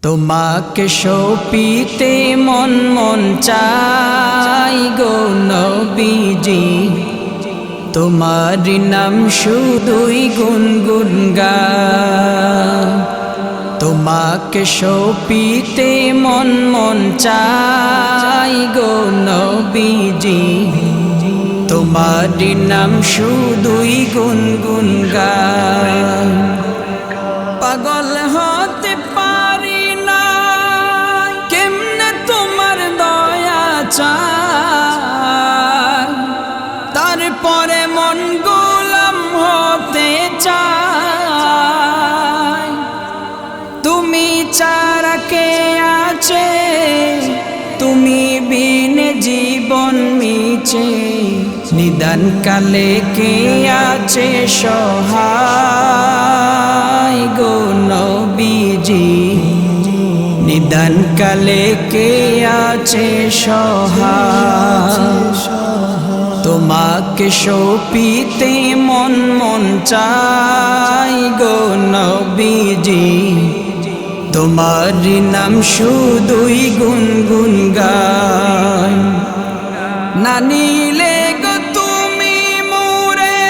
তোমাকে সপিতে মন মন চাই গো নবীজি, তোমার নাম শুধুই গুনগুন গাই। তোমাকে সপিতে মন মন চাই গো নবীজি, তোমার নাম শুধুই গুনগুন গাই। পাগল হতে পারি না কেমনে তোমার দয়া চাই, তারপরে মন গোলাম হতে চাই। তুমি ছাড়া কে আছে, তুমি বিনে জীবন মিছে, নিদান কালে কে আছে সহায় গো নবীজি, নিদান কালে কে আছে সহায়। তোমাকে সপিতে মন মন চাই গো নবীজি, তোমার নাম শুধুই গুনগুন গাই। না নিলে গো তুমি মোরে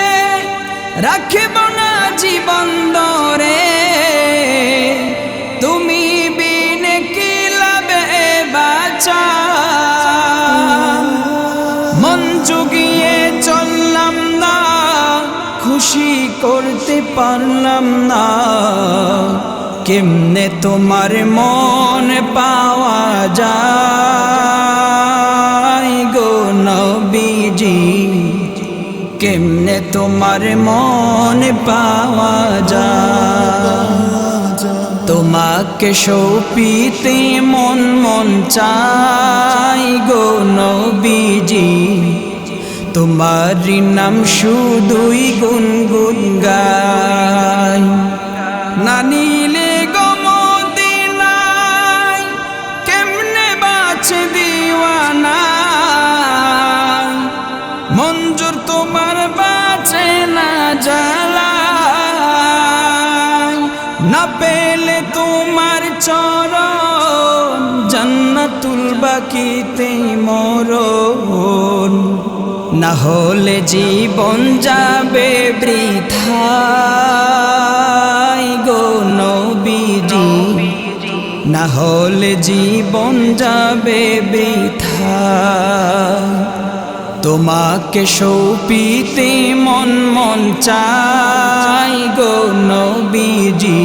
রাখিব না জীবন ধরে, তুমি বিনে কি লাভে বাঁচা। মন জুগিয়ে চললাম না, খুশি করতে পারলাম না, কেমনে তোমার মন পাওয়া যায় গো নবীজি, কেমনে তোমার মন পাওয়া যায়। তোমাকে সপিতে মন মন চাই গো নবীজি, তোমার নাম শুধুই গুনগুন গাই। না নিলে গো মদিনায় কেমনে বাঁচে দিওয়ানা, মঞ্জুর তোমার বাঁচে না জ্বালায়। না পেলে তোমার চরণ জান্নাতুল বাকিতে মরণ, না হলে জীবন যাবে বৃথায় গো নবীজি, না হলে জীবন যাবে বৃথায়। তোমাকে সপিতে মন মন চাই গো নবীজি,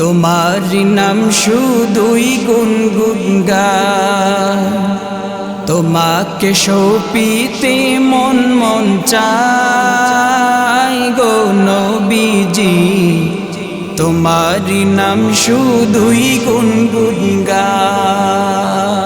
তোমার নাম শুধুই গুনগুন গাই। তোমাকে সপিতে মন মন চাই গো নবীজি, তোমার নাম শুধুই গুনগুন গাই।